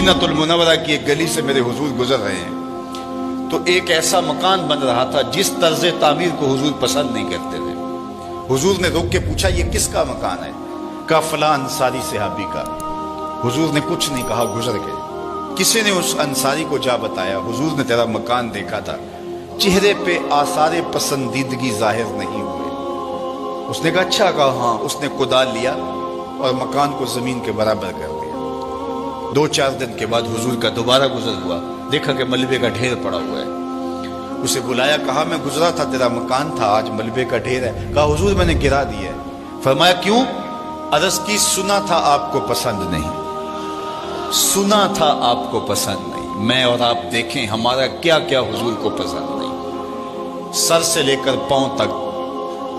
मदीनतुल मुनव्वरा की एक गली से मेरे हुजूर गुजर रहे हैं, तो एक ऐसा मकान बन रहा था जिस तर्ज तामीर को हुजूर पसंद नहीं करते थे। हुजूर ने रोक के पूछा, ये किसका मकान है? कहा फलां अंसारी सहाबी का। हुजूर ने कुछ नहीं कहा, गुजर गए। किसी ने उस अंसारी को जा बताया, हुजूर ने तेरा मकान देखा था, चेहरे पे आसारे पसंदीदगी जाहिर नहीं हुए। उसने कहा अच्छा। कहा हाँ। उसने कुदाल लिया और मकान को जमीन के बराबर कर दिया। 2-4 दिन के बाद हुजूर का दोबारा गुजर हुआ, देखा कि मलबे का ढेर पड़ा हुआ है। उसे बुलाया, कहा मैं गुजरा था, तेरा मकान था, आज मलबे का ढेर है। कहा हुजूर मैंने गिरा दिया है। फरमाया क्यों? अर्ज की, सुना था आपको पसंद नहीं, सुना था आपको पसंद नहीं। मैं और आप देखें हमारा क्या क्या हुजूर को पसंद नहीं। सर से लेकर पांव तक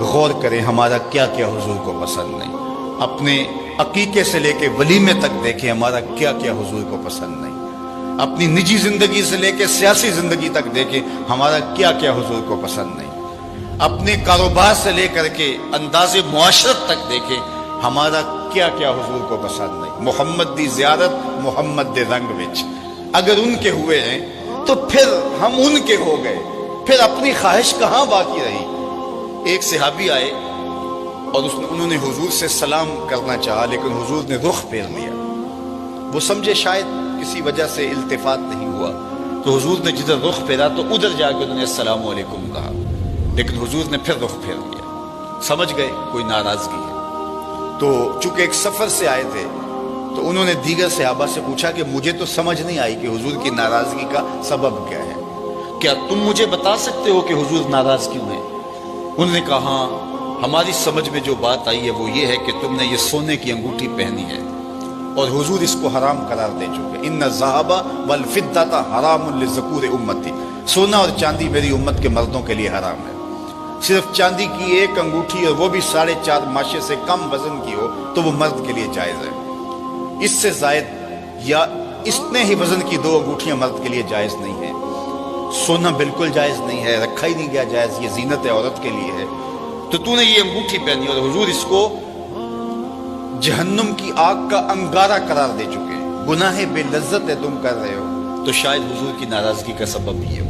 गौर करें, हमारा क्या क्या हुजूर को पसंद नहीं। अपने अकीके से लेके वलीमे तक देखें, हमारा क्या क्या हुजूर को पसंद नहीं। अपनी निजी जिंदगी से लेके सियासी जिंदगी तक देखें, हमारा क्या क्या हुजूर को पसंद नहीं। अपने कारोबार से लेकर के अंदाजे मुआशरत तक देखें, हमारा क्या क्या हुजूर को पसंद नहीं। मोहम्मद दी ज़ियारत मोहम्मद दे रंग विच अगर उनके हुए हैं तो फिर हम उनके हो गए, फिर अपनी ख्वाहिश कहां बाकी रही। एक सहाबी आए और उन्होंने हुजूर से सलाम करना चाहा, लेकिन हुजूर ने रुख फेर लिया। वो समझे शायद किसी वजह से इल्तिफात नहीं हुआ, तो हुजूर ने जिधर रुख फेरा तो उधर जाकर उन्होंने अस्सलाम वालेकुम कहा, लेकिन हुजूर ने फिर रुख फेर लिया। समझ गए कोई नाराजगी है। तो चूंकि एक सफर से आए थे, तो उन्होंने दीगर सहाबा से पूछा कि मुझे तो समझ नहीं आई कि हुजूर की नाराजगी का सबब क्या है, क्या तुम मुझे बता सकते हो कि हुजूर नाराज क्यों है? उन्होंने कहा हाँ, हमारी समझ में जो बात आई है वो ये है कि तुमने ये सोने की अंगूठी पहनी है और हुजूर इसको हराम करार दे चुके। इन्ना ज़हाबा वल फिद्दता हरामुन लिज़ुकूर उम्मती, सोना और चांदी मेरी उम्मत के मर्दों के लिए हराम है। सिर्फ चांदी की एक अंगूठी और वो भी 4.5 माशे से कम वजन की हो तो वो मर्द के लिए जायज है। इससे जायद या इतने ही वजन की 2 अंगूठियां मर्द के लिए जायज नहीं है। सोना बिल्कुल जायज नहीं है, रखा ही नहीं गया जायज, ये जीनत औरत के लिए है। तो तूने ये अंगूठी पहनी और हुजूर इसको जहन्नुम की आग का अंगारा करार दे चुके हैं, गुनाह बेलज्जत है तुम कर रहे हो, तो शायद हुजूर की नाराजगी का सबब ये हो।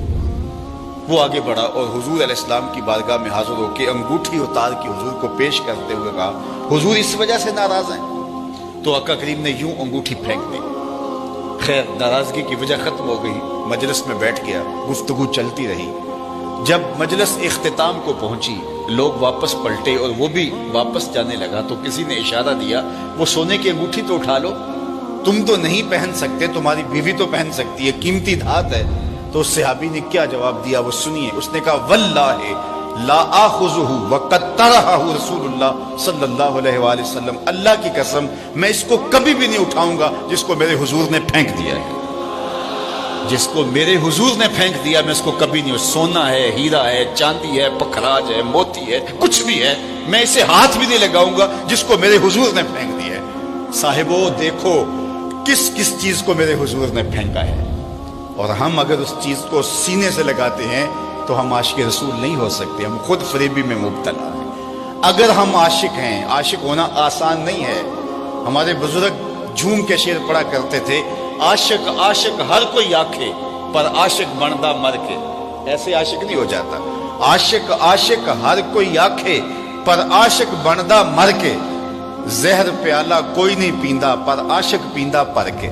वो आगे बढ़ा और हुजूर अलैहिस्सलाम की बारगाह में हाजिर होकर अंगूठी उतार के हुजूर को पेश करते हुए कहा, हुजूर इस वजह से नाराज हैं? तो आका करीम ने यूं अंगूठी फेंक दी। खैर नाराजगी की वजह खत्म हो गई, मजलिस में बैठ गया, गुफ्तगू चलती रही। जब मजलिस इख्तिताम को पहुंची, लोग वापस पलटे और वो भी वापस जाने लगा, तो किसी ने इशारा दिया, वो सोने की अंगूठी तो उठा लो, तुम तो नहीं पहन सकते, तुम्हारी बीवी तो पहन सकती है, कीमती धात है। तो उस सहाबी ने क्या जवाब दिया वो सुनिए। उसने कहा वल्लाहि ला आखुजुहु वक़द तरहहु रसूलुल्लाह सल्लल्लाहु अलैहि वसल्लम, अल्लाह की कसम मैं इसको कभी भी नहीं उठाऊंगा जिसको मेरे हुजूर ने फेंक दिया है। जिसको मेरे हुजूर ने फेंक दिया मैं इसको कभी नहीं, सोना है, हीरा है, चांदी है, पखराज है, मोती है, कुछ भी है, मैं इसे हाथ भी नहीं लगाऊंगा जिसको मेरे हुजूर ने फेंक दिया है। साहिबो देखो किस किस चीज को मेरे हुजूर ने फेंका है, और हम अगर उस चीज को सीने से लगाते हैं तो हम आशिक रसूल नहीं हो सकते, हम खुद फरेबी में मुब्तला हैं। अगर हम आशिक हैं, आशिक होना आसान नहीं है। हमारे बुजुर्ग झूम के शेर पढ़ा करते थे, आशिक आशिक हर कोई आखे पर आशिक बनदा मर के। ऐसे आशिक नहीं हो जाता। आशिक आशिक हर कोई आखे पर आशिक बनदा मर के, जहर प्याला कोई नहीं पींदा पर आशिक पींदा पर के।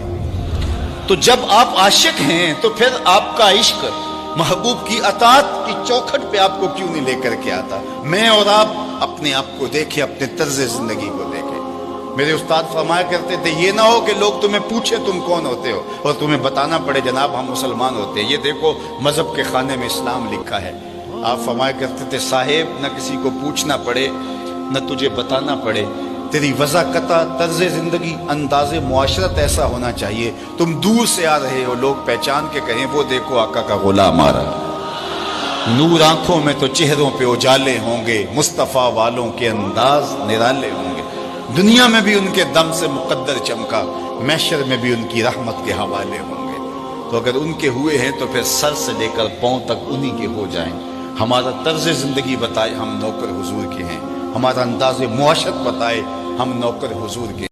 तो जब आप आशिक हैं तो फिर आपका इश्क महबूब की अतात की चौखट पे आपको क्यों नहीं लेकर के आता? मैं और आप अपने आप को देखें, अपने तर्ज जिंदगी को देखें। मेरे उस्ताद फरमाया करते थे, ये ना हो कि लोग तुम्हें पूछे तुम कौन होते हो और तुम्हें बताना पड़े जनाब हम मुसलमान होते हैं। ये देखो मजहब के खाने में इस्लाम लिखा है। आप फरमाया करते थे, साहेब न किसी को पूछना पड़े न तुझे बताना पड़े, तेरी वज़ाकता तर्ज जिंदगी अंदाज़े मुआशरत ऐसा होना चाहिए, तुम दूर से आ रहे हो लोग पहचान के कहें वो देखो आका का गुलाम आ रहा। नूर आंखों में तो चेहरों पे उजाले होंगे, मुस्तफ़ा वालों के अंदाज निराले होंगे। दुनिया में भी उनके दम से मुकद्दर चमका, महशर में भी उनकी रहमत के हवाले होंगे। तो अगर उनके हुए हैं तो फिर सर से लेकर पांव तक उन्हीं के हो जाएं। हमारा तर्ज जिंदगी बताए हम नौकर हुजूर के हैं, हमारा अंदाज़े मुआशरत बताए हम नौकर हुजूर के।